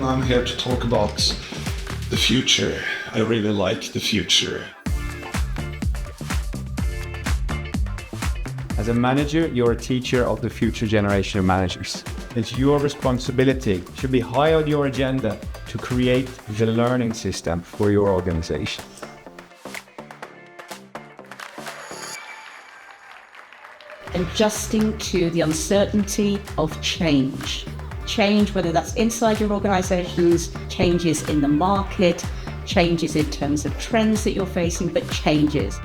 I'm here to talk about the future. I really like the future. As a manager, you're a teacher of the future generation of managers. It's your responsibility, should be high on your agenda, to create the learning system for your organization. Adjusting to the uncertainty of change. Change, whether that's inside your organizations, changes in the market, changes in terms of trends that you're facing, but changes.